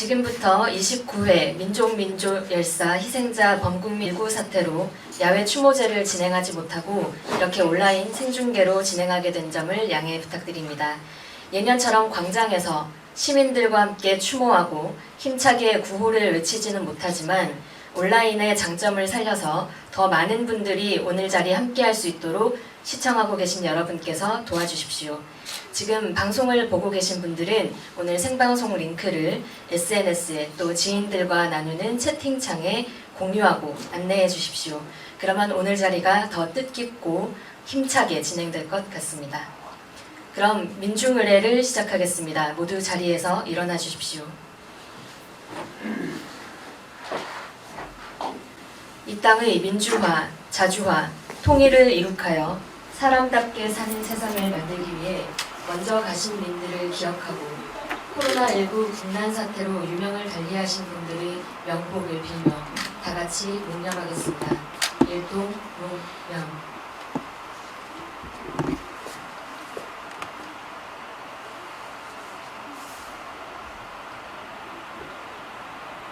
지금부터 29회 민족열사 희생자 범국민 일구 사태로 야외 추모제를 진행하지 못하고 이렇게 온라인 생중계로 진행하게 된 점을 양해 부탁드립니다. 예년처럼 광장에서 시민들과 함께 추모하고 힘차게 구호를 외치지는 못하지만 온라인의 장점을 살려서 더 많은 분들이 오늘 자리에 함께할 수 있도록 시청하고 계신 여러분께서 도와주십시오. 지금 방송을 보고 계신 분들은 오늘 생방송 링크를 SNS에 또 지인들과 나누는 채팅창에 공유하고 안내해 주십시오. 그러면 오늘 자리가 더 뜻깊고 힘차게 진행될 것 같습니다. 그럼 민중의례를 시작하겠습니다. 모두 자리에서 일어나 주십시오. 이 땅의 민주화, 자주화, 통일을 이룩하여 사람답게 사는 세상을 만들기 위해 먼저 가신 민들을 기억하고 코로나19 국난 사태로 유명을 달리하신 분들의 명복을 빌며 다 같이 묵념하겠습니다. 일동 묵념.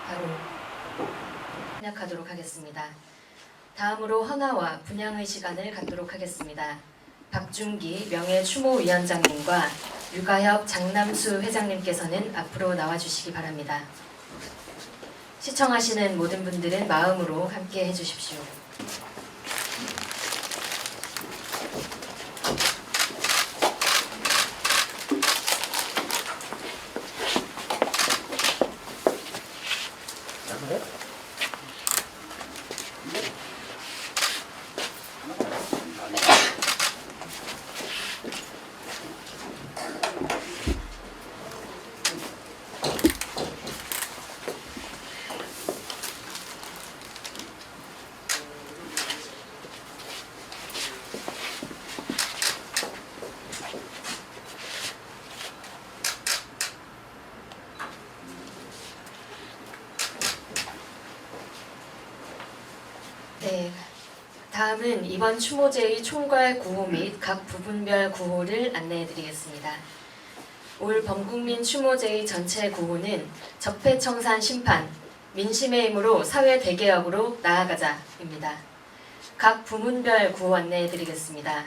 바로 시작하도록 하겠습니다. 다음으로 헌화와 분향의 시간을 갖도록 하겠습니다. 박준기 명예추모위원장님과 유가협 장남수 회장님께서는 앞으로 나와주시기 바랍니다. 시청하시는 모든 분들은 마음으로 함께 해주십시오. 네, 다음은 이번 추모제의 총괄 구호 및 각 부분별 구호를 안내해드리겠습니다. 올 범국민 추모제의 전체 구호는 적폐청산 심판, 민심의 힘으로 사회 대개혁으로 나아가자입니다. 각 부문별 구호 안내해드리겠습니다.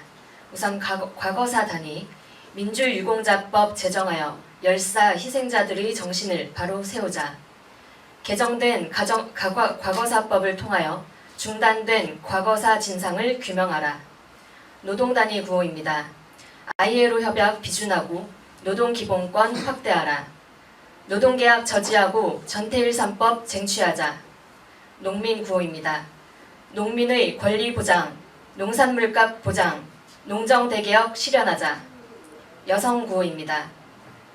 우선 과거사 단위, 민주유공자법 제정하여 열사 희생자들의 정신을 바로 세우자. 개정된 과거사법을 통하여 중단된 과거사 진상을 규명하라. 노동단위 구호입니다. ILO 협약 비준하고 노동기본권 확대하라. 노동계약 저지하고 전태일 3법 쟁취하자. 농민 구호입니다. 농민의 권리 보장, 농산물값 보장, 농정대개혁 실현하자. 여성 구호입니다.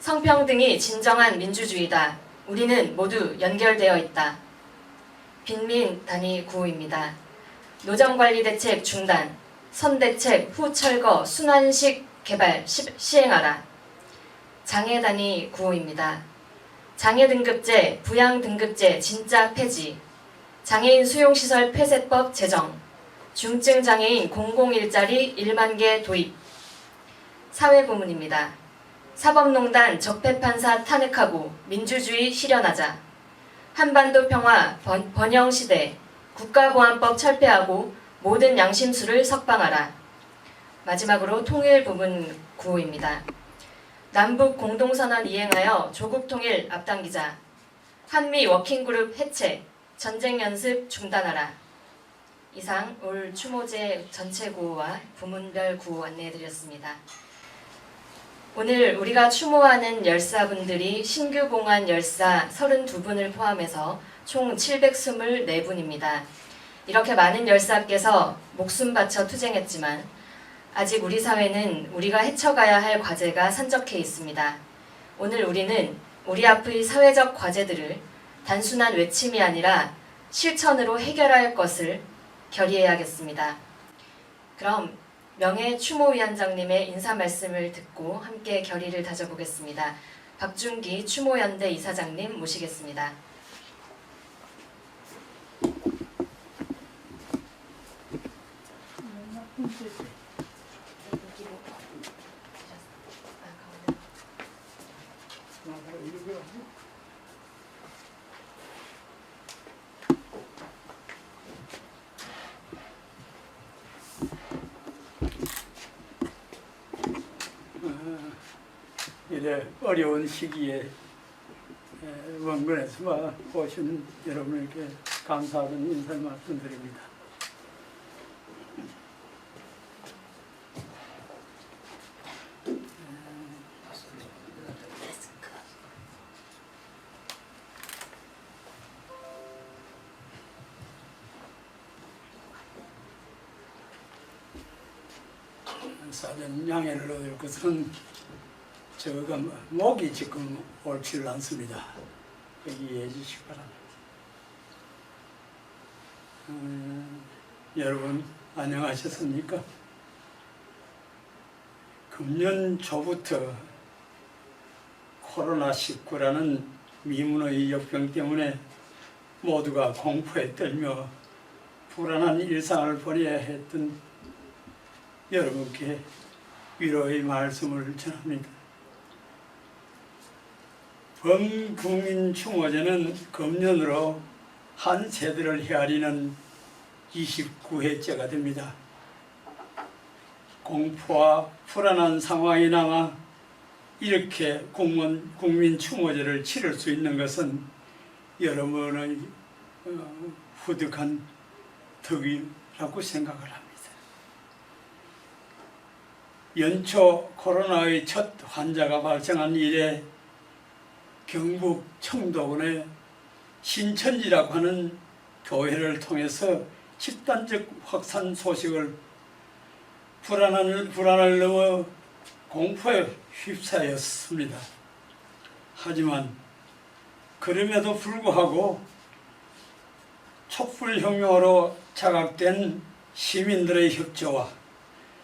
성평등이 진정한 민주주의다. 우리는 모두 연결되어 있다. 빈민 단위 구호입니다. 노정관리대책 중단, 선대책 후 철거 순환식 개발 시행하라. 장애 단위 구호입니다. 장애등급제, 부양등급제 진짜 폐지, 장애인 수용시설 폐쇄법 제정, 중증장애인 공공일자리 1만 개 도입. 사회부문입니다. 사법농단 적폐판사 탄핵하고 민주주의 실현하자. 한반도 평화 번영시대 국가보안법 철폐하고 모든 양심수를 석방하라. 마지막으로 통일 부분 구호입니다. 남북 공동선언 이행하여 조국 통일 앞당기자. 한미 워킹그룹 해체, 전쟁 연습 중단하라. 이상 올 추모제 전체 구호와 부문별 구호 안내해드렸습니다. 오늘 우리가 추모하는 열사분들이 신규 봉한 열사 32분을 포함해서 총 724분입니다. 이렇게 많은 열사께서 목숨 바쳐 투쟁했지만 아직 우리 사회는 우리가 헤쳐가야 할 과제가 산적해 있습니다. 오늘 우리는 우리 앞의 사회적 과제들을 단순한 외침이 아니라 실천으로 해결할 것을 결의해야겠습니다. 그럼 명예추모위원장님의 인사 말씀을 듣고 함께 결의를 다져보겠습니다. 박준기 추모연대 이사장님 모시겠습니다. 어려운 시기에 원근에서 오신 여러분에게 감사하는 인사를 말씀드립니다. 사전 양해를 얻을 것은 제가 목이 지금 옳지를 않습니다. 이해해 주시기 바랍니다. 여러분 안녕하셨습니까? 금년 초부터 코로나19라는 미문의 역병 때문에 모두가 공포에 떨며 불안한 일상을 보내야 했던 여러분께 위로의 말씀을 전합니다. 범국민 추모제는 금년으로 한 세대를 헤아리는 29회째가 됩니다. 공포와 불안한 상황이 남아 이렇게 국민 추모제를 치를 수 있는 것은 여러분의 후득한 덕이라고 생각을 합니다. 연초 코로나의 첫 환자가 발생한 이래 경북 청도군의 신천지라고 하는 교회를 통해서 집단적 확산 소식을 불안을 넘어 공포에 휩싸였습니다. 하지만 그럼에도 불구하고 촛불혁명으로 자각된 시민들의 협조와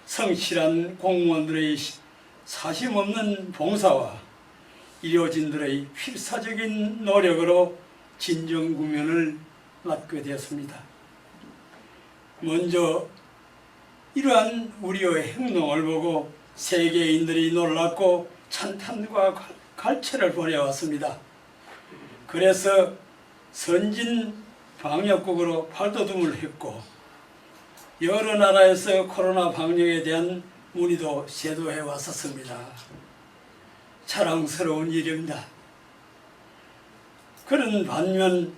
성실한 공무원들의 사심없는 봉사와 의료진들의 필사적인 노력으로 진정구면을 맞게 되었습니다. 먼저 이러한 우리의 행동을 보고 세계인들이 놀랐고 찬탄과 갈채를 보내왔습니다. 그래서 선진 방역국으로 발돋움을 했고 여러 나라에서 코로나 방역에 대한 문의도 제도해 왔었습니다. 자랑스러운 일입니다. 그런 반면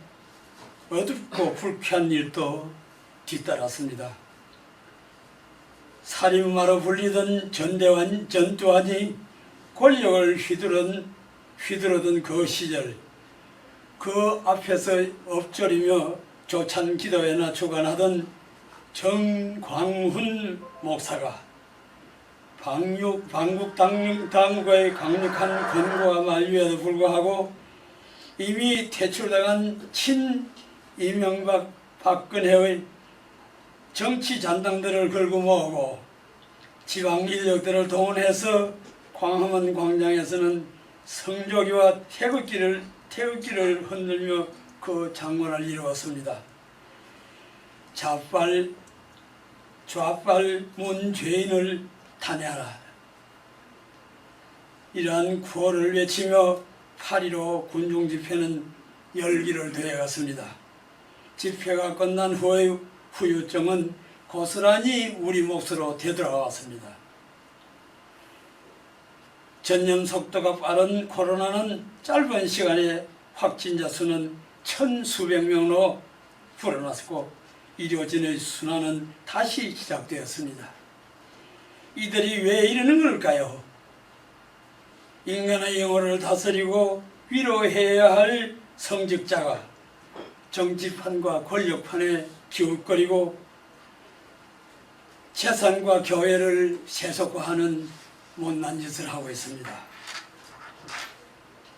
어둡고 불쾌한 일도 뒤따랐습니다. 살인마로 불리던 전두환이 권력을 휘두르던 그 시절, 그 앞에서 엎조리며 조찬 기도회나 주관하던 정광훈 목사가 방국 당국의 강력한 권고와 만류에도 불구하고 이미 퇴출당한 친 이명박 박근혜의 정치 잔당들을 걸고 모으고 지방 인력들을 동원해서 광화문 광장에서는 성조기와 태극기를 흔들며 그 장관을 이루었습니다. 좌빨 문죄인을 탄핵하라. 이러한 구호를 외치며 8.15 군중집회는 열기를 더해갔습니다. 집회가 끝난 후의 후유증은 고스란히 우리 몫으로 되돌아왔습니다. 전염 속도가 빠른 코로나는 짧은 시간에 확진자 수는 천수백 명으로 불어났고 의료진의 순환은 다시 시작되었습니다. 이들이 왜 이러는 걸까요? 인간의 영혼을 다스리고 위로해야 할 성직자가 정치판과 권력판에 기웃거리고 재산과 교회를 세속화하는 못난 짓을 하고 있습니다.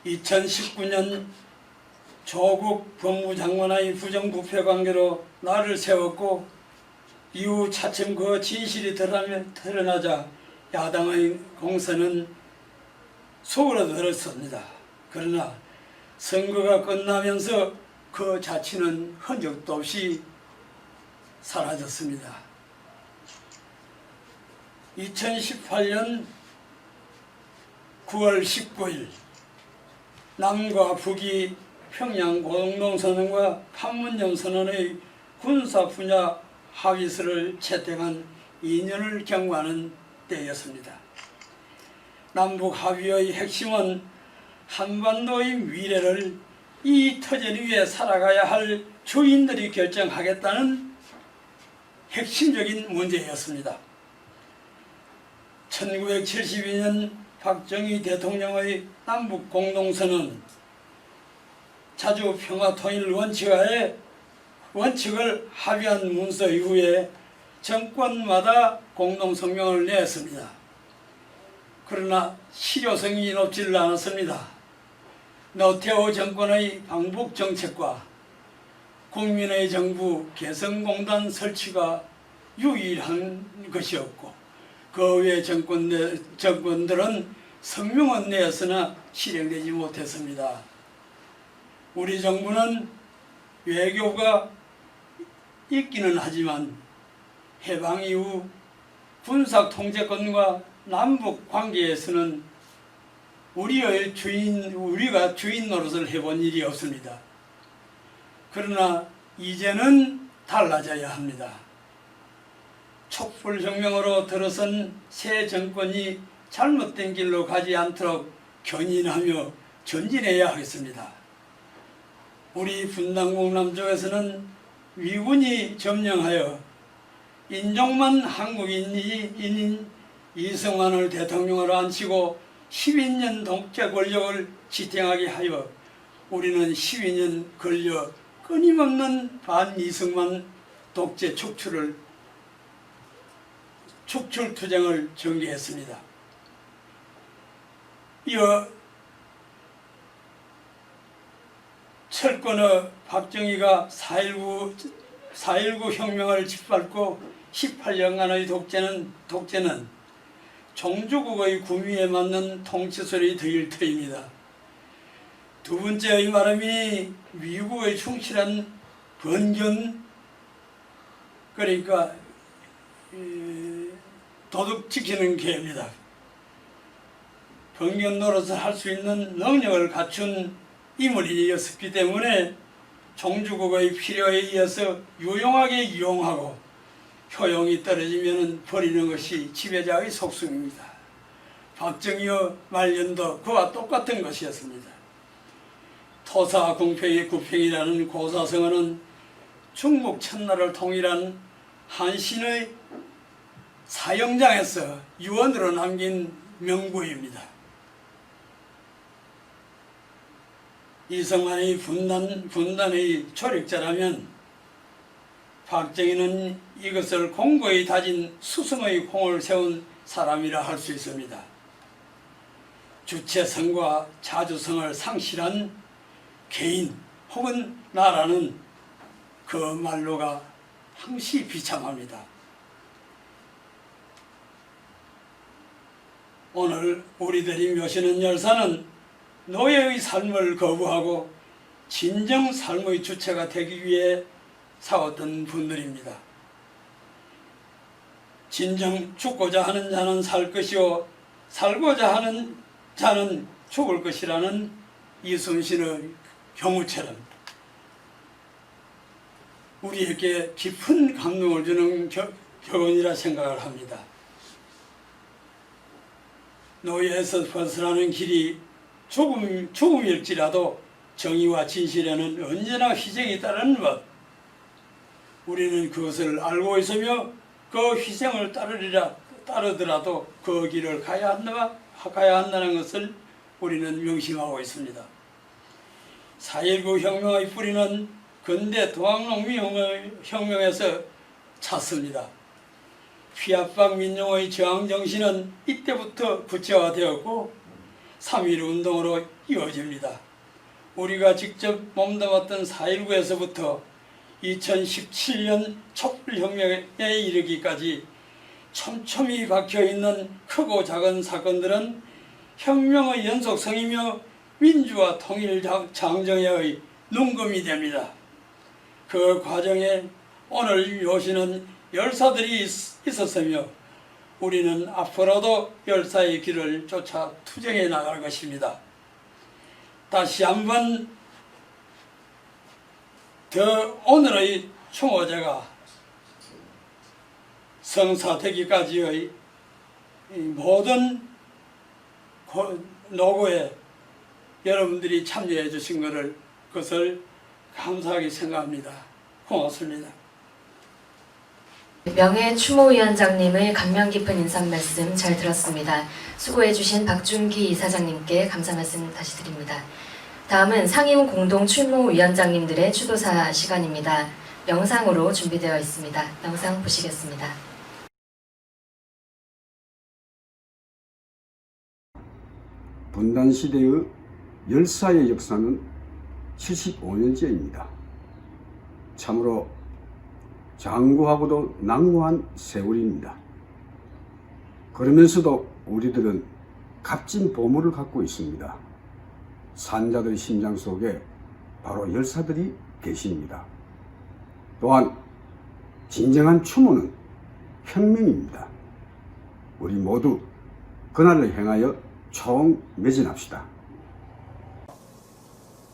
2019년 조국 법무장관의 부정부패 관계로 나를 세웠고 이후 차츰 그 진실이 드러나자 야당의 공세는 수그러들었습니다. 그러나 선거가 끝나면서 그 자취는 흔적도 없이 사라졌습니다. 2018년 9월 19일 남과 북이 평양 공동선언과 판문점 선언의 군사 분야 합의서를 채택한 2년을 경과하는 때였습니다. 남북 합의의 핵심은 한반도의 미래를 이 터전 위에 살아가야 할 주인들이 결정하겠다는 핵심적인 문제였습니다. 1972년 박정희 대통령의 남북 공동선언 자주 평화 통일 원칙을 합의한 문서 이후에 정권마다 공동성명을 냈습니다. 그러나 실효성이 높지를 않았습니다. 노태우 정권의 방북 정책과 국민의 정부 개성공단 설치가 유일한 것이었고 그 외 정권들은 성명은 내었으나 실행되지 못했습니다. 우리 정부는 외교가 있기는 하지만 해방 이후 군사 통제권과 남북 관계에서는 우리가 주인 노릇을 해본 일이 없습니다. 그러나 이제는 달라져야 합니다. 촛불혁명으로 들어선 새 정권이 잘못된 길로 가지 않도록 견인하며 전진해야 하겠습니다. 우리 분당국 남쪽에서는 미군이 점령하여 인종만 한국인인 이승만을 대통령으로 앉히고 12년 독재 권력을 지탱하게 하여 우리는 12년 걸려 끊임없는 반이승만 독재 축출 투쟁을 전개했습니다. 이어 철권의 박정희가 4.19 혁명을 짓밟고 18년간의 독재는 종주국의 구미에 맞는 통치설이 될 터입니다. 두 번째의 말음이 미국의 충실한 번견, 그러니까 도덕 지키는 개입니다. 번견 노릇을 할 수 있는 능력을 갖춘 인물이었기 때문에 종주국의 필요에 의해서 유용하게 이용하고 효용이 떨어지면 버리는 것이 지배자의 속성입니다. 박정희의 말년도 그와 똑같은 것이었습니다. 토사공평의 구평이라는 고사성어는 중국 천나를 통일한 한신의 사형장에서 유언으로 남긴 명구입니다. 이승만의 분단의 조력자라면 박정희는 이것을 공고히 다진 수성의 공을 세운 사람이라 할 수 있습니다. 주체성과 자주성을 상실한 개인 혹은 나라는 그 말로가 항시 비참합니다. 오늘 우리들이 묘시는 열사는 노예의 삶을 거부하고 진정 삶의 주체가 되기 위해 싸웠던 분들입니다. 진정 죽고자 하는 자는 살 것이요 살고자 하는 자는 죽을 것이라는 이순신의 경우처럼 우리에게 깊은 감동을 주는 교훈이라 생각을 합니다. 노예에서 벗어나는 길이 죽음일지라도 정의와 진실에는 언제나 희생이 따르는 것, 우리는 그것을 알고 있으며 그 희생을 따르더라도 그 길을 가야 한다는 것을 우리는 명심하고 있습니다. 4.19 혁명의 뿌리는 근대 동학농민혁명에서 찼습니다. 피압박 민중의 저항정신은 이때부터 구체화되었고 3.1 운동으로 이어집니다. 우리가 직접 몸담았던 4.19에서부터 2017년 촛불혁명에 이르기까지 촘촘히 박혀있는 크고 작은 사건들은 혁명의 연속성이며 민주화 통일 장정의 눈금이 됩니다. 그 과정에 오늘 요시는 열사들이 있었으며 우리는 앞으로도 열사의 길을 쫓아 투쟁해 나갈 것입니다. 다시 한번 더 오늘의 총호제가 성사되기까지의 모든 노고에 여러분들이 참여해 주신 것을 감사하게 생각합니다. 고맙습니다. 명예추모위원장님의 감명 깊은 인상 말씀 잘 들었습니다. 수고해주신 박준기 이사장님께 감사 말씀 다시 드립니다. 다음은 상임 공동 추모위원장님들의 추도사 시간입니다. 영상으로 준비되어 있습니다. 영상 보시겠습니다. 분단시대의 열사의 역사는 75년째입니다. 참으로 장구하고도 난구한 세월입니다. 그러면서도 우리들은 값진 보물을 갖고 있습니다. 산자들의 심장 속에 바로 열사들이 계십니다. 또한 진정한 추모는 혁명입니다. 우리 모두 그날을 향하여 총 매진합시다.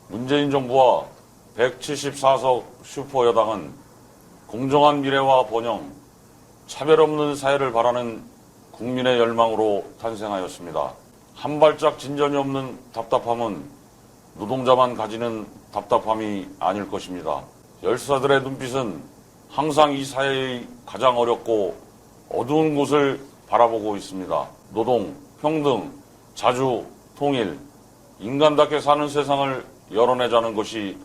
문재인 정부와 174석 슈퍼여당은 공정한 미래와 번영, 차별 없는 사회를 바라는 국민의 열망으로 탄생하였습니다. 한 발짝 진전이 없는 답답함은 노동자만 가지는 답답함이 아닐 것입니다. 열사들의 눈빛은 항상 이 사회의 가장 어렵고 어두운 곳을 바라보고 있습니다. 노동, 평등, 자주, 통일, 인간답게 사는 세상을 열어내자는 것이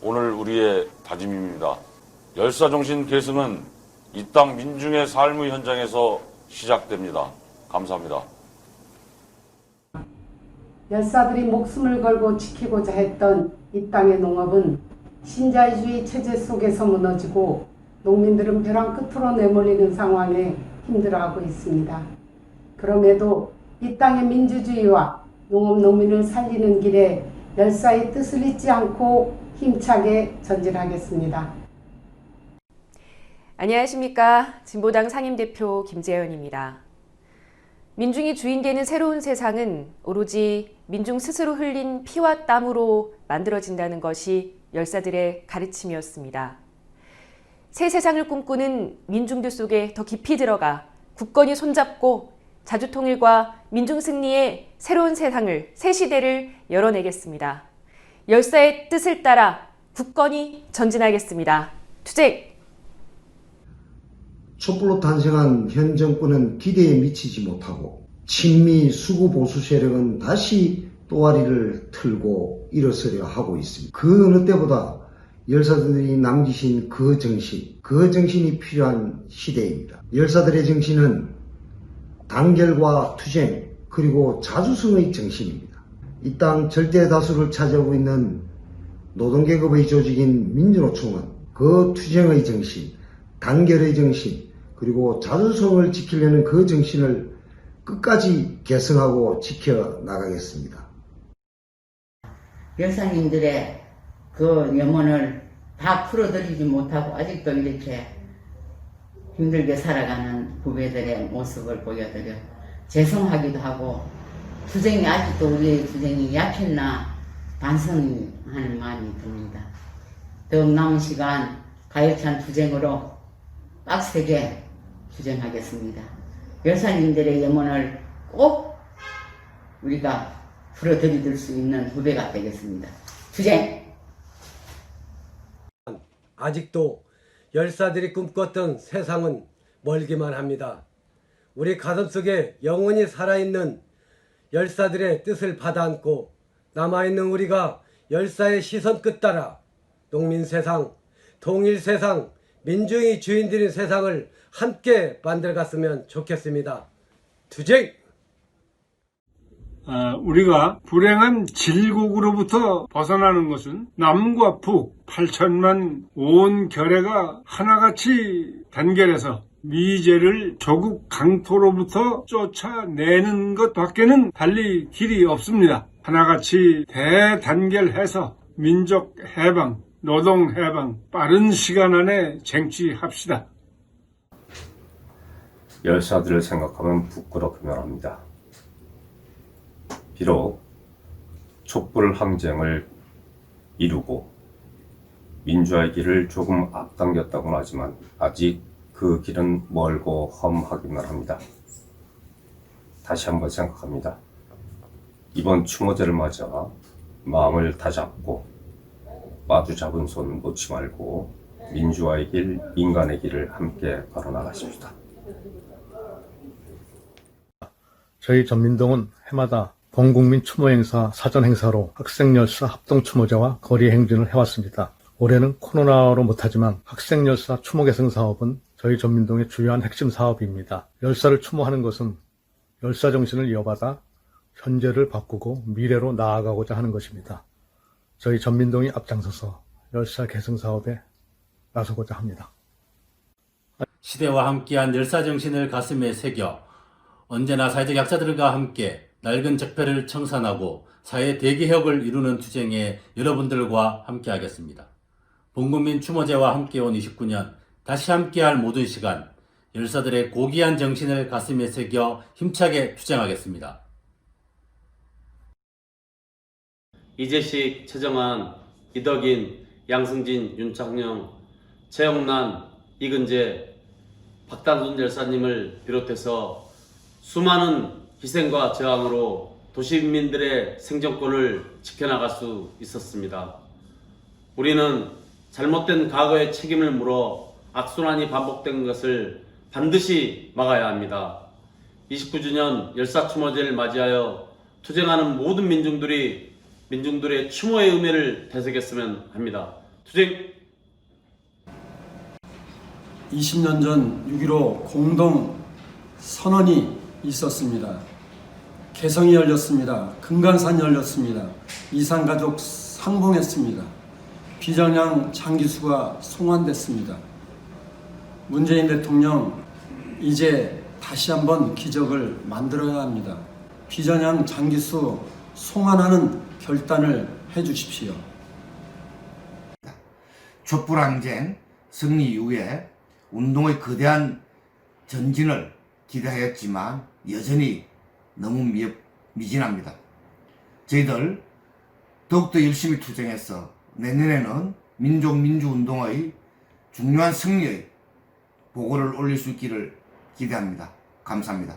오늘 우리의 다짐입니다. 열사정신 계승은 이 땅 민중의 삶의 현장에서 시작됩니다. 감사합니다. 열사들이 목숨을 걸고 지키고자 했던 이 땅의 농업은 신자유주의 체제 속에서 무너지고 농민들은 벼랑 끝으로 내몰리는 상황에 힘들어하고 있습니다. 그럼에도 이 땅의 민주주의와 농업 농민을 살리는 길에 열사의 뜻을 잊지 않고 힘차게 전진하겠습니다. 안녕하십니까. 진보당 상임대표 김재현입니다. 민중이 주인 되는 새로운 세상은 오로지 민중 스스로 흘린 피와 땀으로 만들어진다는 것이 열사들의 가르침이었습니다. 새 세상을 꿈꾸는 민중들 속에 더 깊이 들어가 굳건히 손잡고 자주통일과 민중승리의 새로운 세상을, 새 시대를 열어내겠습니다. 열사의 뜻을 따라 굳건히 전진하겠습니다. 투쟁! 촛불로 탄생한 현 정권은 기대에 미치지 못하고 친미 수구 보수 세력은 다시 또아리를 틀고 일어서려 하고 있습니다. 그 어느 때보다 열사들이 남기신 그 정신이 필요한 시대입니다. 열사들의 정신은 단결과 투쟁 그리고 자주성의 정신입니다. 이 땅 절대 다수를 차지하고 있는 노동계급의 조직인 민주노총은 그 투쟁의 정신, 단결의 정신 그리고 자주성을 지키려는 그 정신을 끝까지 계승하고 지켜나가겠습니다. 열사님들의 그 염원을 다 풀어드리지 못하고 아직도 이렇게 힘들게 살아가는 후배들의 모습을 보여드려 죄송하기도 하고 투쟁이 아직도 우리의 투쟁이 약했나 반성하는 마음이 듭니다. 더욱 남은 시간 가열찬 투쟁으로 빡세게 투쟁하겠습니다. 열사님들의 염원을 꼭 우리가 풀어드릴 수 있는 후배가 되겠습니다. 투쟁! 아직도 열사들이 꿈꿨던 세상은 멀기만 합니다. 우리 가슴속에 영원히 살아있는 열사들의 뜻을 받아안고 남아있는 우리가 열사의 시선 끝 따라 농민 세상, 통일 세상, 민중이 주인들인 세상을 함께 만들어갔으면 좋겠습니다. 투쟁! 우리가 불행한 질곡으로부터 벗어나는 것은 남과 북 8천만 온 결해가 하나같이 단결해서 미제를 조국 강토로부터 쫓아내는 것밖에는 달리 길이 없습니다. 하나같이 대단결해서 민족 해방, 노동 해방 빠른 시간 안에 쟁취합시다. 열사들을 생각하면 부끄럽기만 합니다. 비록 촛불 항쟁을 이루고 민주화의 길을 조금 앞당겼다고는 하지만 아직 그 길은 멀고 험하기만 합니다. 다시 한번 생각합니다. 이번 추모제를 맞아 마음을 다잡고 마주 잡은 손 놓지 말고 민주화의 길, 인간의 길을 함께 걸어나가십시다. 저희 전민동은 해마다 범국민 추모 행사, 사전 행사로 학생열사 합동 추모제와 거리 행진을 해왔습니다. 올해는 코로나로 못하지만 학생열사 추모 개성 사업은 저희 전민동의 주요한 핵심 사업입니다. 열사를 추모하는 것은 열사 정신을 이어받아 현재를 바꾸고 미래로 나아가고자 하는 것입니다. 저희 전민동이 앞장서서 열사 개성 사업에 나서고자 합니다. 시대와 함께한 열사 정신을 가슴에 새겨 언제나 사회적 약자들과 함께 낡은 적폐를 청산하고 사회 대개혁을 이루는 투쟁에 여러분들과 함께하겠습니다. 본국민 추모제와 함께온 29년, 다시 함께할 모든 시간, 열사들의 고귀한 정신을 가슴에 새겨 힘차게 투쟁하겠습니다. 이재식, 최정환, 이덕인, 양승진, 윤창영, 최영란, 이근재, 박단순 열사님을 비롯해서 수많은 희생과 저항으로 도시민들의 생존권을 지켜나갈 수 있었습니다. 우리는 잘못된 과거의 책임을 물어 악순환이 반복된 것을 반드시 막아야 합니다. 29주년 열사추모제를 맞이하여 투쟁하는 모든 민중들의 추모의 의미를 되새겼으면 합니다. 투쟁! 20년 전 6.15 공동 선언이 있었습니다. 개성이 열렸습니다. 금강산이 열렸습니다. 이산가족 상봉했습니다. 비전향 장기수가 송환됐습니다. 문재인 대통령, 이제 다시 한번 기적을 만들어야 합니다. 비전향 장기수 송환하는 결단을 해주십시오. 촛불항쟁 승리 이후에 운동의 거대한 전진을 기대하였지만 여전히 너무 미진합니다. 저희들 더욱더 열심히 투쟁해서 내년에는 민족민주운동의 중요한 승리의 보고를 올릴 수 있기를 기대합니다. 감사합니다.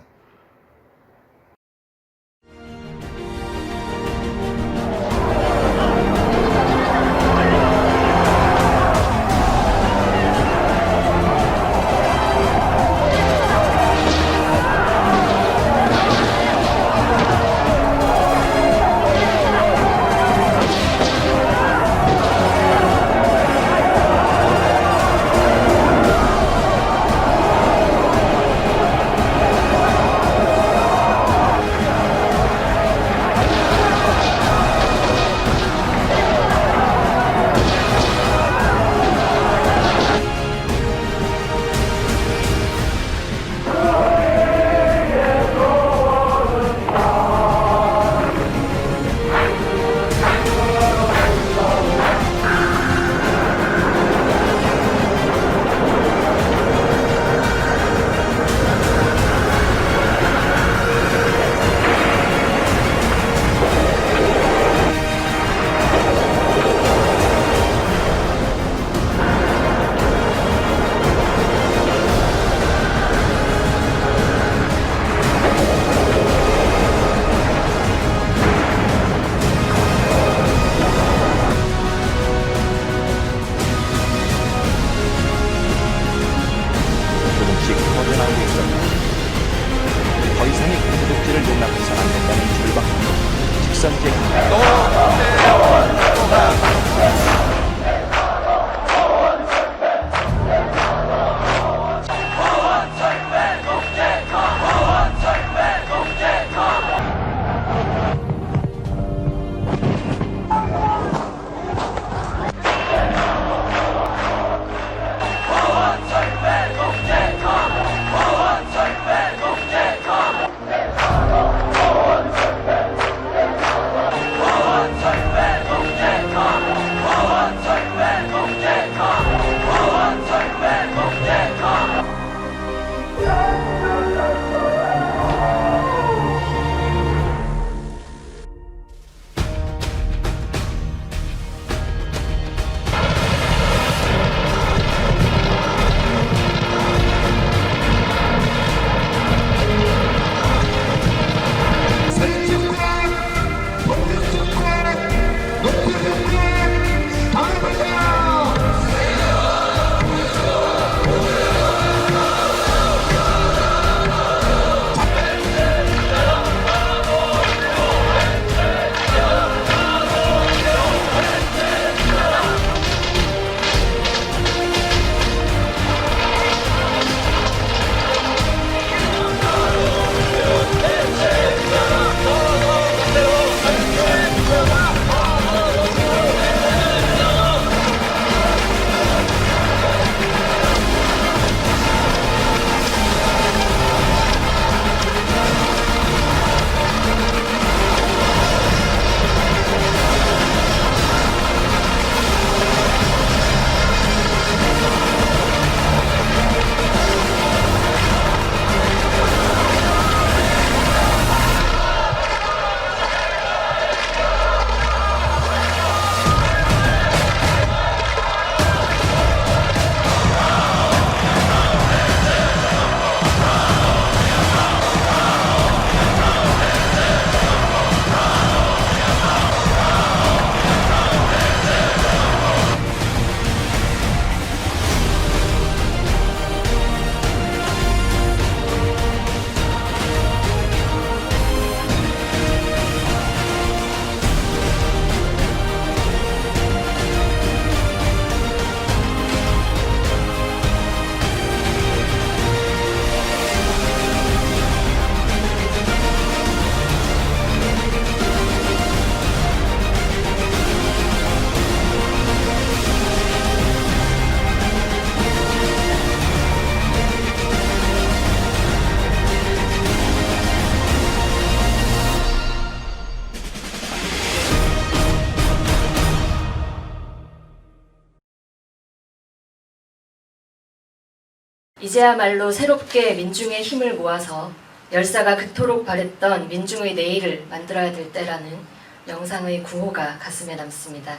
이제야말로 새롭게 민중의 힘을 모아서 열사가 그토록 바랬던 민중의 내일을 만들어야 될 때라는 영상의 구호가 가슴에 남습니다.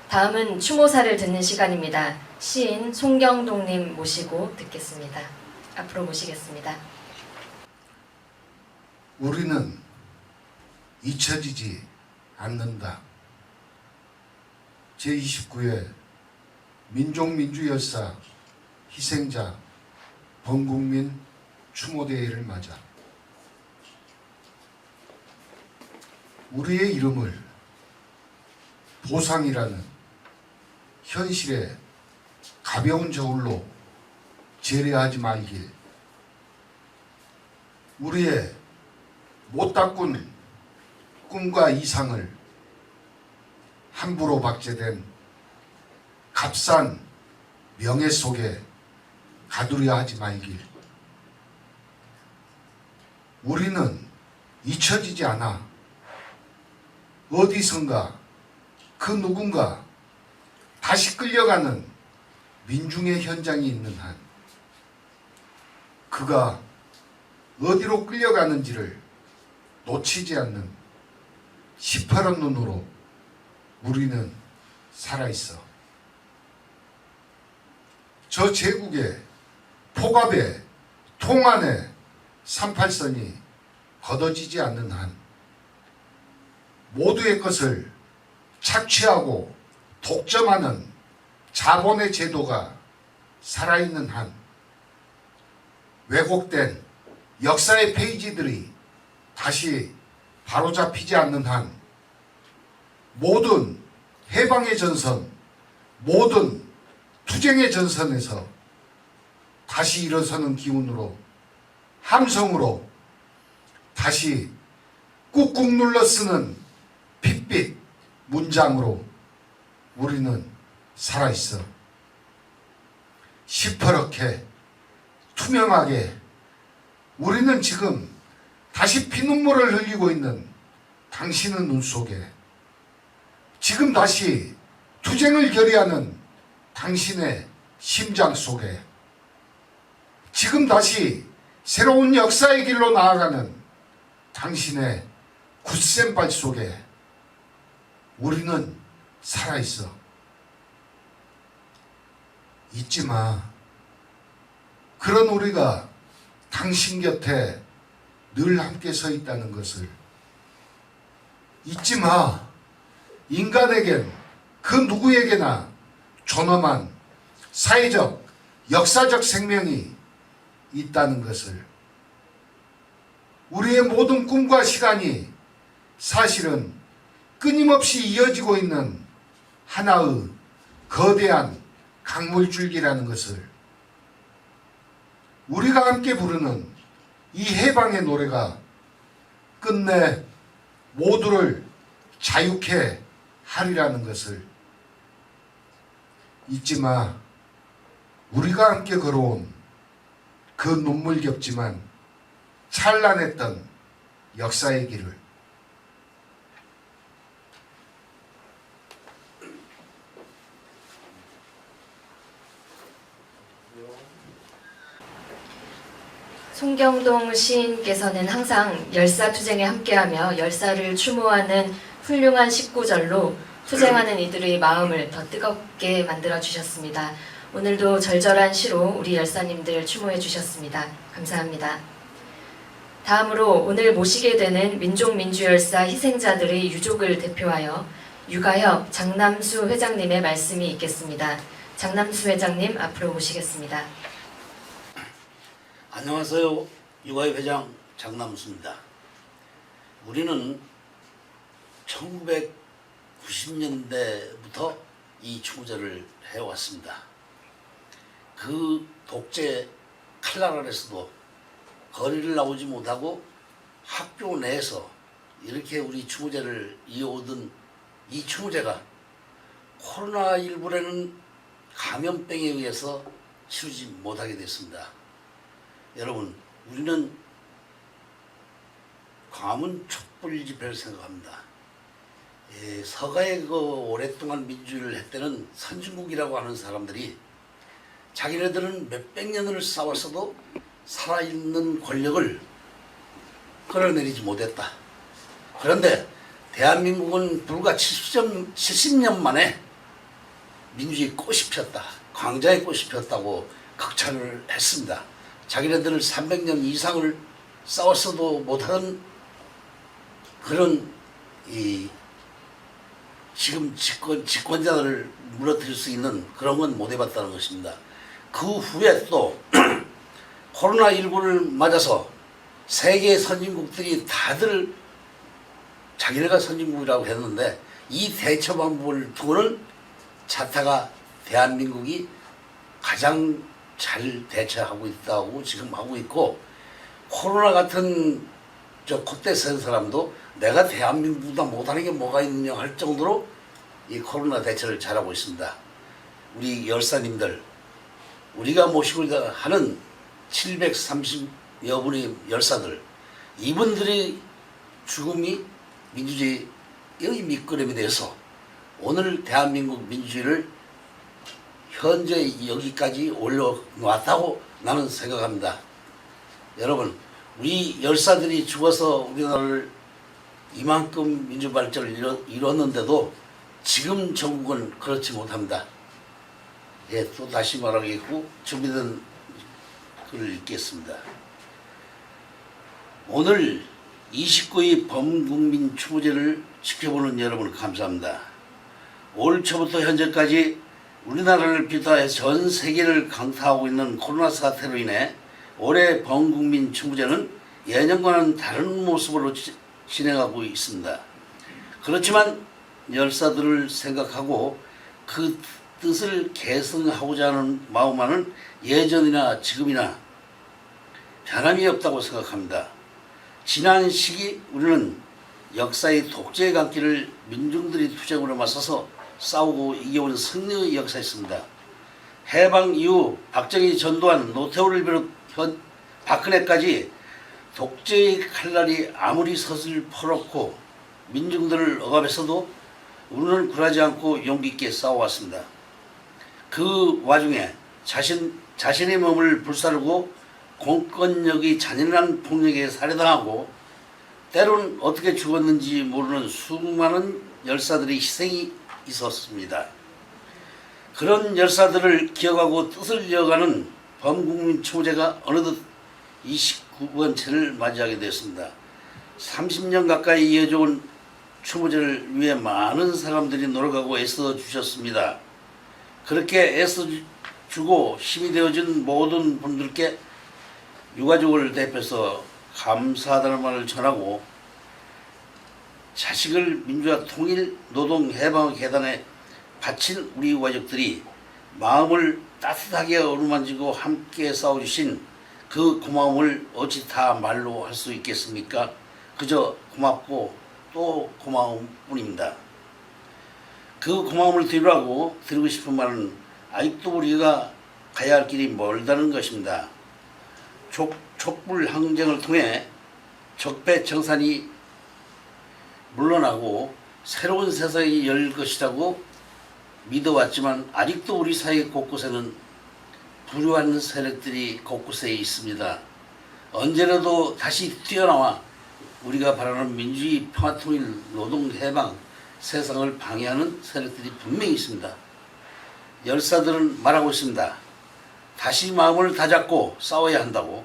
다음은 추모사를 듣는 시간입니다. 시인 송경동님 모시고 듣겠습니다. 앞으로 모시겠습니다. 우리는 잊혀지지 않는다. 제29회 민족민주열사 희생자 범국민 추모대회를 맞아 우리의 이름을 보상이라는 현실의 가벼운 저울로 재래하지 말길, 우리의 못다 꾼 꿈과 이상을 함부로 박제된 값싼 명예 속에 가두려 하지 말길, 우리는 잊혀지지 않아 어디선가 그 누군가 다시 끌려가는 민중의 현장이 있는 한 그가 어디로 끌려가는지를 놓치지 않는 시퍼런 눈으로 우리는 살아있어. 저 제국의 포갑에 통안에 38선이 걷어지지 않는 한 모두의 것을 착취하고 독점하는 자본의 제도가 살아있는 한 왜곡된 역사의 페이지들이 다시 바로잡히지 않는 한 모든 해방의 전선, 모든 투쟁의 전선에서 다시 일어서는 기운으로, 함성으로 다시 꾹꾹 눌러 쓰는 핏빛 문장으로 우리는 살아있어. 시퍼렇게 투명하게 우리는 지금 다시 피눈물을 흘리고 있는 당신의 눈 속에, 지금 다시 투쟁을 결의하는 당신의 심장 속에, 지금 다시 새로운 역사의 길로 나아가는 당신의 굳센 발 속에 우리는 살아있어. 잊지 마. 그런 우리가 당신 곁에 늘 함께 서 있다는 것을 잊지 마. 인간에겐 그 누구에게나 존엄한 사회적, 역사적 생명이 있다는 것을, 우리의 모든 꿈과 시간이 사실은 끊임없이 이어지고 있는 하나의 거대한 강물줄기라는 것을, 우리가 함께 부르는 이 해방의 노래가 끝내 모두를 자유케 하리라는 것을 잊지 마. 우리가 함께 걸어온 그 눈물겹지만 찬란했던 역사의 길을. 송경동 시인께서는 항상 열사투쟁에 함께하며 열사를 추모하는 훌륭한 식구절로 투쟁하는 이들의 마음을 더 뜨겁게 만들어 주셨습니다. 오늘도 절절한 시로 우리 열사님들 추모해 주셨습니다. 감사합니다. 다음으로 오늘 모시게 되는 민족민주열사 희생자들의 유족을 대표하여 유가협 장남수 회장님의 말씀이 있겠습니다. 장남수 회장님 앞으로 모시겠습니다. 안녕하세요. 유가협 회장 장남수입니다. 우리는 1990년대부터 이 추모제를 해왔습니다. 그 독재 칼날 아래서도 거리를 나오지 못하고 학교 내에서 이렇게 우리 추모제를 이어오던 이 추모제가 코로나19라는 감염병에 의해서 치르지 못하게 됐습니다. 여러분, 우리는 광화문 촛불 집회를 생각합니다. 서가에 오랫동안 민주를 했다는 선진국이라고 하는 사람들이 자기네들은 몇백 년을 싸웠어도 살아있는 권력을 끌어내리지 못했다. 그런데 대한민국은 불과 70년 만에 민주주의 꽃이 폈다. 광자의 꽃이 폈다고 극찬을 했습니다. 자기네들은 300년 이상을 싸웠어도 못하는 그런 지금 집권자들을 무너뜨릴 수 있는 그런 건 못 해봤다는 것입니다. 그 후에 또 코로나19를 맞아서 세계 선진국들이 다들 자기네가 선진국이라고 했는데 이 대처 방법을 두고는 차타가 대한민국이 가장 잘 대처하고 있다고 지금 하고 있고, 코로나 같은 콧대 센 사람도 내가 대한민국보다 못하는 게 뭐가 있느냐 할 정도로 이 코로나 대처를 잘하고 있습니다. 우리 열사님들, 우리가 모시고 하는 730여 분의 열사들, 이분들의 죽음이 민주주의의 밑거름이 되어서 오늘 대한민국 민주주의를 현재 여기까지 올려놨다고 나는 생각합니다. 여러분, 우리 열사들이 죽어서 우리나라를 이만큼 민주발전을 이뤘는데도 지금 전국은 그렇지 못합니다. 예, 또 다시 말하겠고 준비된 글을 읽겠습니다. 오늘 29의 범국민 추모제를 지켜보는 여러분 감사합니다. 올 초부터 현재까지 우리나라를 비롯해 전 세계를 강타하고 있는 코로나 사태로 인해 올해 범국민 추모제는 예년과는 다른 모습으로 진행하고 있습니다. 그렇지만 열사들을 생각하고 그 뜻을 계승하고자 하는 마음만은 예전이나 지금이나 변함이 없다고 생각합니다. 지난 시기 우리는 역사의 독재의 강길을 민중들이 투쟁으로 맞서서 싸우고 이겨온 승리의 역사였습니다. 해방 이후 박정희, 전두환, 노태우를 비롯 박근혜까지 독재의 칼날이 아무리 서슬 퍼놓고 민중들을 억압했어도 우리는 굴하지 않고 용기 있게 싸워왔습니다. 그 와중에 자신의 몸을 불사르고 공권력이 잔인한 폭력에 살해당하고 때론 어떻게 죽었는지 모르는 수많은 열사들의 희생이 있었습니다. 그런 열사들을 기억하고 뜻을 이어가는 범국민 추모제가 어느덧 29번째를 맞이하게 되었습니다. 30년 가까이 이어져온 추모제를 위해 많은 사람들이 노력하고 애써주셨습니다. 그렇게 애써주고 힘이 되어준 모든 분들께 유가족을 대표해서 감사하다는 말을 전하고, 자식을 민주화 통일 노동 해방 계단에 바친 우리 유가족들이 마음을 따뜻하게 어루만지고 함께 싸워주신 그 고마움을 어찌 다 말로 할 수 있겠습니까? 그저 고맙고 또 고마움 뿐입니다. 그 고마움을 드리고 싶은 말은 아직도 우리가 가야 할 길이 멀다는 것입니다. 촛불 항쟁을 통해 적폐청산이 물러나고 새로운 세상이 열 것이라고 믿어왔지만 아직도 우리 사회 곳곳에는 불우한 세력들이 곳곳에 있습니다. 언제라도 다시 뛰어나와 우리가 바라는 민주주의, 평화통일, 노동해방, 세상을 방해하는 세력들이 분명히 있습니다. 열사들은 말하고 있습니다. 다시 마음을 다잡고 싸워야 한다고.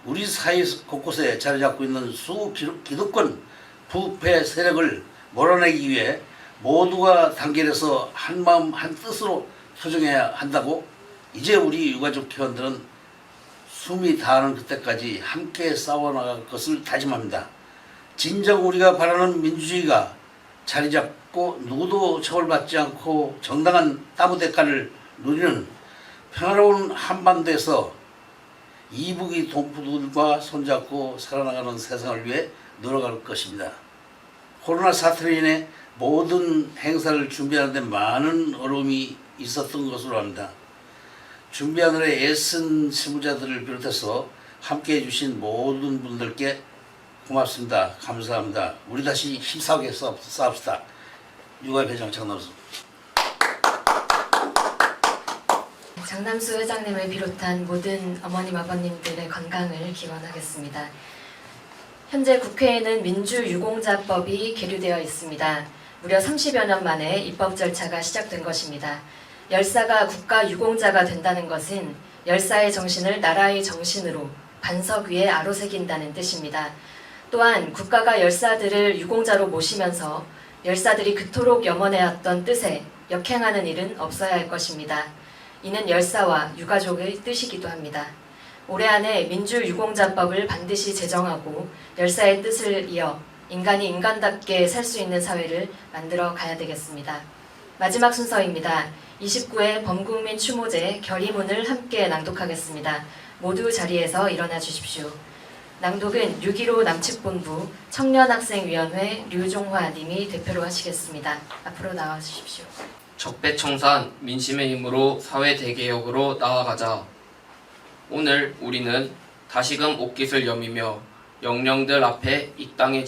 우리 사회 곳곳에 자리 잡고 있는 수기득권 부패 세력을 몰아내기 위해 모두가 단결해서 한 마음 한 뜻으로 투쟁해야 한다고. 이제 우리 유가족 회원들은 숨이 다하는 그때까지 함께 싸워나갈 것을 다짐합니다. 진정 우리가 바라는 민주주의가 자리 잡고 누구도 처벌받지 않고 정당한 따부 대가를 누리는 평화로운 한반도에서 이북이 동포들과 손잡고 살아나가는 세상을 위해 노력할 것입니다. 코로나 사태로 인해 모든 행사를 준비하는 데 많은 어려움이 있었던 것으로 압니다. 준비하느라 애쓴 실무자들을 비롯해서 함께해 주신 모든 분들께 고맙습니다. 감사합니다. 우리 다시 힘싸게 싸웁시다. 유가회장 장남수. 장남수 회장님을 비롯한 모든 어머님 아버님들의 건강을 기원하겠습니다. 현재 국회에는 민주유공자법이 계류되어 있습니다. 무려 30여 년 만에 입법 절차가 시작된 것입니다. 열사가 국가유공자가 된다는 것은 열사의 정신을 나라의 정신으로 반석 위에 아로새긴다는 뜻입니다. 또한 국가가 열사들을 유공자로 모시면서 열사들이 그토록 염원해왔던 뜻에 역행하는 일은 없어야 할 것입니다. 이는 열사와 유가족의 뜻이기도 합니다. 올해 안에 민주유공자법을 반드시 제정하고 열사의 뜻을 이어 인간이 인간답게 살 수 있는 사회를 만들어 가야 되겠습니다. 마지막 순서입니다. 29회 범국민 추모제 결의문을 함께 낭독하겠습니다. 모두 자리에서 일어나 주십시오. 낭독은 6.15 남측본부 청년학생위원회 류종화 님이 대표로 하시겠습니다. 앞으로 나와 주십시오. 적폐청산 민심의 힘으로 사회 대개혁으로 나아가자. 오늘 우리는 다시금 옷깃을 여미며 영령들 앞에 이 땅의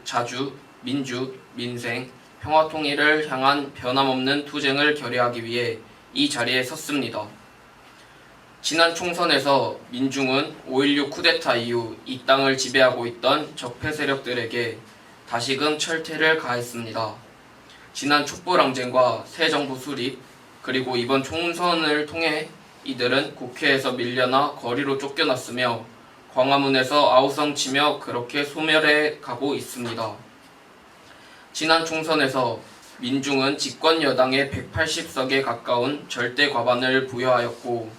자주, 민주, 민생, 평화통일을 향한 변함없는 투쟁을 결의하기 위해 이 자리에 섰습니다. 지난 총선에서 민중은 5.16 쿠데타 이후 이 땅을 지배하고 있던 적폐 세력들에게 다시금 철퇴를 가했습니다. 지난 촛불항쟁과 새 정부 수립, 그리고 이번 총선을 통해 이들은 국회에서 밀려나 거리로 쫓겨났으며 광화문에서 아우성 치며 그렇게 소멸해 가고 있습니다. 지난 총선에서 민중은 집권 여당에 180석에 가까운 절대 과반을 부여하였고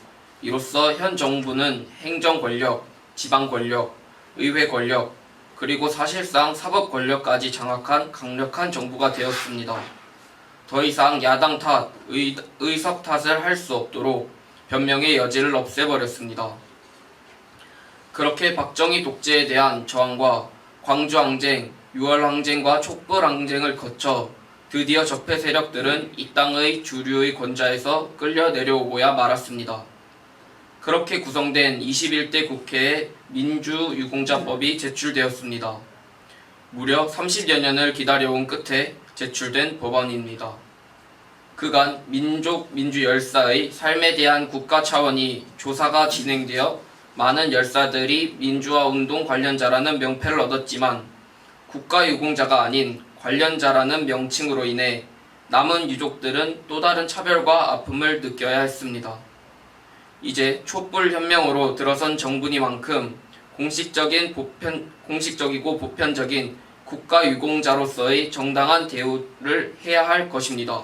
이로써 현 정부는 행정 권력, 지방 권력, 의회 권력, 그리고 사실상 사법 권력까지 장악한 강력한 정부가 되었습니다. 더 이상 야당 탓, 의석 탓을 할 수 없도록 변명의 여지를 없애버렸습니다. 그렇게 박정희 독재에 대한 저항과 광주항쟁, 6월항쟁과 촛불항쟁을 거쳐 드디어 적폐 세력들은 이 땅의 주류의 권좌에서 끌려 내려오고야 말았습니다. 그렇게 구성된 21대 국회에 민주유공자법이 제출되었습니다. 무려 30여 년을 기다려온 끝에 제출된 법안입니다. 그간 민주 열사의 삶에 대한 국가 차원의 조사가 진행되어 많은 열사들이 민주화 운동 관련자라는 명패를 얻었지만 국가유공자가 아닌 관련자라는 명칭으로 인해 남은 유족들은 또 다른 차별과 아픔을 느껴야 했습니다. 이제 촛불혁명으로 들어선 정부니만큼 공식적이고 보편적인 국가유공자로서의 정당한 대우를 해야 할 것입니다.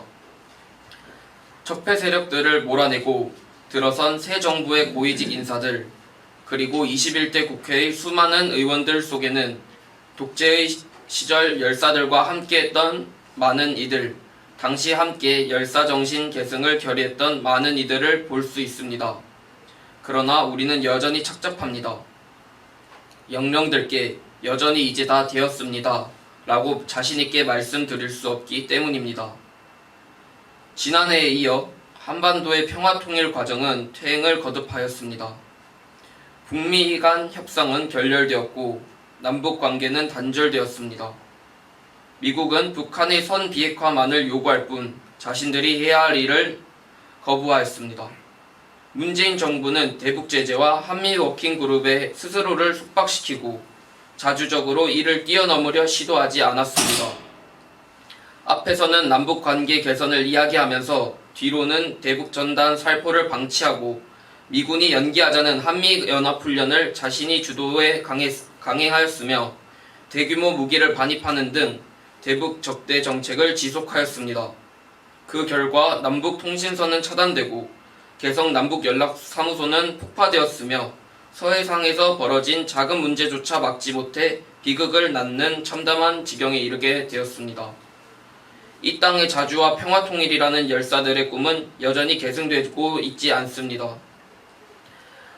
적폐 세력들을 몰아내고 들어선 새 정부의 고위직 인사들, 그리고 21대 국회의 수많은 의원들 속에는 독재의 시절 열사들과 함께했던 많은 이들, 당시 함께 열사정신 계승을 결의했던 많은 이들을 볼 수 있습니다. 그러나 우리는 여전히 착잡합니다. 영령들께 여전히 이제 다 되었습니다 라고 자신있게 말씀드릴 수 없기 때문입니다. 지난해에 이어 한반도의 평화통일 과정은 퇴행을 거듭하였습니다. 북미 간 협상은 결렬되었고 남북관계는 단절되었습니다. 미국은 북한의 선 비핵화만을 요구할 뿐 자신들이 해야 할 일을 거부하였습니다. 문재인 정부는 대북 제재와 한미 워킹그룹의 스스로를 속박시키고 자주적으로 이를 뛰어넘으려 시도하지 않았습니다. 앞에서는 남북관계 개선을 이야기하면서 뒤로는 대북 전단 살포를 방치하고 미군이 연기하자는 한미연합훈련을 자신이 주도해 강행하였으며 대규모 무기를 반입하는 등 대북 적대 정책을 지속하였습니다. 그 결과 남북 통신선은 차단되고 개성 남북연락사무소는 폭파되었으며 서해상에서 벌어진 작은 문제조차 막지 못해 비극을 낳는 참담한 지경에 이르게 되었습니다. 이 땅의 자주와 평화통일이라는 열사들의 꿈은 여전히 계승되고 있지 않습니다.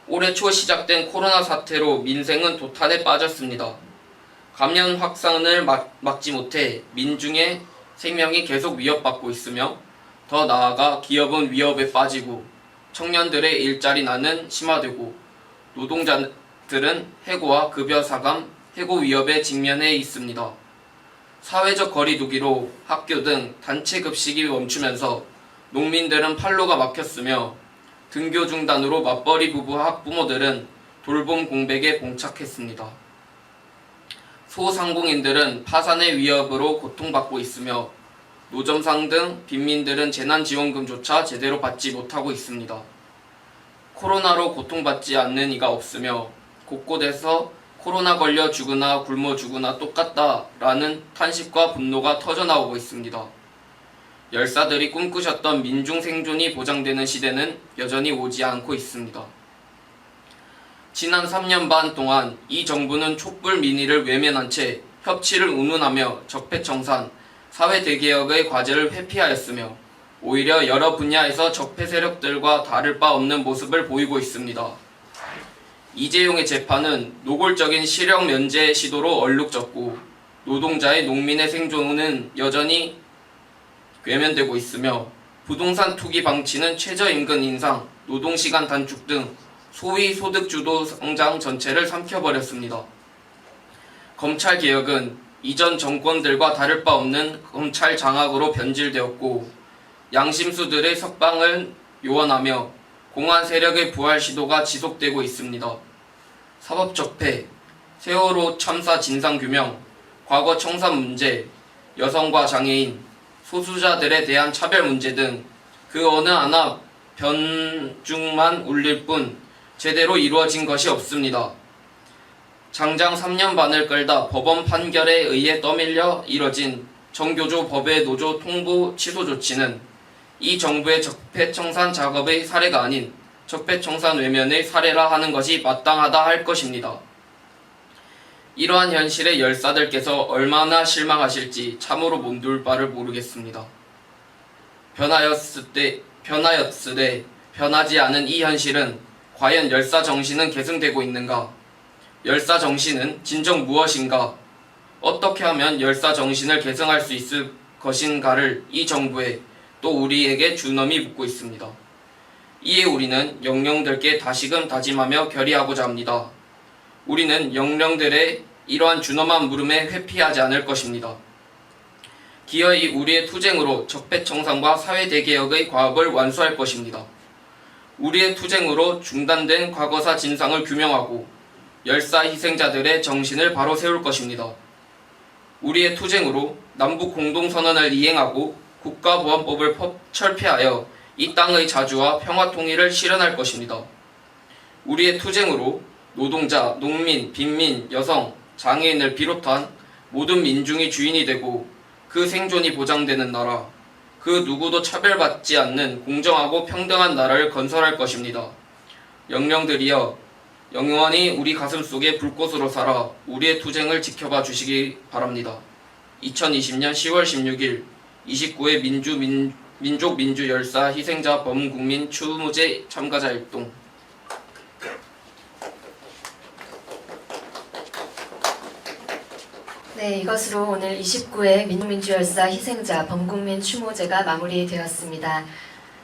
올해 초 시작된 코로나 사태로 민생은 도탄에 빠졌습니다. 감염 확산을 막지 못해 민중의 생명이 계속 위협받고 있으며 더 나아가 기업은 위협에 빠지고 청년들의 일자리 난은 심화되고 노동자들은 해고와 급여 사감, 해고 위협에 직면해 있습니다. 사회적 거리두기로 학교 등 단체 급식이 멈추면서 농민들은 판로가 막혔으며 등교 중단으로 맞벌이 부부 학부모들은 돌봄 공백에 봉착했습니다. 소상공인들은 파산의 위협으로 고통받고 있으며 노점상 등 빈민들은 재난지원금조차 제대로 받지 못하고 있습니다. 코로나로 고통받지 않는 이가 없으며 곳곳에서 코로나 걸려 죽으나 굶어 죽으나 똑같다라는 탄식과 분노가 터져나오고 있습니다. 열사들이 꿈꾸셨던 민중 생존이 보장되는 시대는 여전히 오지 않고 있습니다. 지난 3년 반 동안 이 정부는 촛불 민의를 외면한 채 협치를 운운하며 적폐청산, 사회대개혁의 과제를 회피하였으며 오히려 여러 분야에서 적폐 세력들과 다를 바 없는 모습을 보이고 있습니다. 이재용의 재판은 노골적인 실형 면제 시도로 얼룩졌고 노동자의 농민의 생존은 여전히 외면되고 있으며 부동산 투기 방치는 최저임금 인상, 노동시간 단축 등 소위 소득주도 성장 전체를 삼켜버렸습니다. 검찰개혁은 이전 정권들과 다를 바 없는 검찰 장악으로 변질되었고 양심수들의 석방을 요원하며 공안 세력의 부활 시도가 지속되고 있습니다. 사법적폐, 세월호 참사 진상규명, 과거 청산 문제, 여성과 장애인, 소수자들에 대한 차별 문제 등 그 어느 하나 변죽만 울릴 뿐 제대로 이루어진 것이 없습니다. 장장 3년 반을 끌다 법원 판결에 의해 떠밀려 이뤄진 정교조 법외 노조 통보 취소 조치는 이 정부의 적폐청산 작업의 사례가 아닌 적폐청산 외면의 사례라 하는 것이 마땅하다 할 것입니다. 이러한 현실에 열사들께서 얼마나 실망하실지 참으로 몸둘 바를 모르겠습니다. 변하였으되 변하지 않은 이 현실은 과연 열사 정신은 계승되고 있는가? 열사 정신은 진정 무엇인가? 어떻게 하면 열사 정신을 계승할 수 있을 것인가를 이 정부에 또 우리에게 준엄히 묻고 있습니다. 이에 우리는 영령들께 다시금 다짐하며 결의하고자 합니다. 우리는 영령들의 이러한 준엄한 물음에 회피하지 않을 것입니다. 기어이 우리의 투쟁으로 적폐청산과 사회대개혁의 과업을 완수할 것입니다. 우리의 투쟁으로 중단된 과거사 진상을 규명하고 열사 희생자들의 정신을 바로 세울 것입니다. 우리의 투쟁으로 남북 공동선언을 이행하고 국가보안법을 철폐하여 이 땅의 자주와 평화통일을 실현할 것입니다. 우리의 투쟁으로 노동자, 농민, 빈민, 여성, 장애인을 비롯한 모든 민중이 주인이 되고 그 생존이 보장되는 나라, 그 누구도 차별받지 않는 공정하고 평등한 나라를 건설할 것입니다. 영령들이여 영원히 우리 가슴속에 불꽃으로 살아 우리의 투쟁을 지켜봐 주시기 바랍니다. 2020년 10월 16일 29회 민족민주열사 희생자 범국민 추모제 참가자 일동. 네, 이것으로 오늘 29회 민족민주열사 희생자 범국민 추모제가 마무리되었습니다.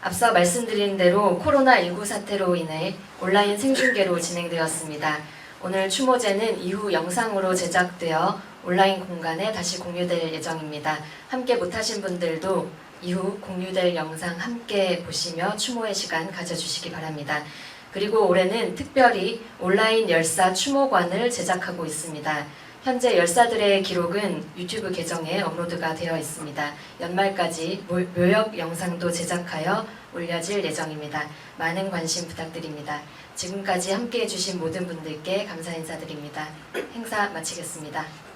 앞서 말씀드린 대로 코로나19 사태로 인해 온라인 생중계로 진행되었습니다. 오늘 추모제는 이후 영상으로 제작되어 온라인 공간에 다시 공유될 예정입니다. 함께 못하신 분들도 이후 공유될 영상 함께 보시며 추모의 시간 가져주시기 바랍니다. 그리고 올해는 특별히 온라인 열사 추모관을 제작하고 있습니다. 현재 열사들의 기록은 유튜브 계정에 업로드가 되어 있습니다. 연말까지 묘역 영상도 제작하여 올려질 예정입니다. 많은 관심 부탁드립니다. 지금까지 함께해 주신 모든 분들께 감사 인사드립니다. 행사 마치겠습니다.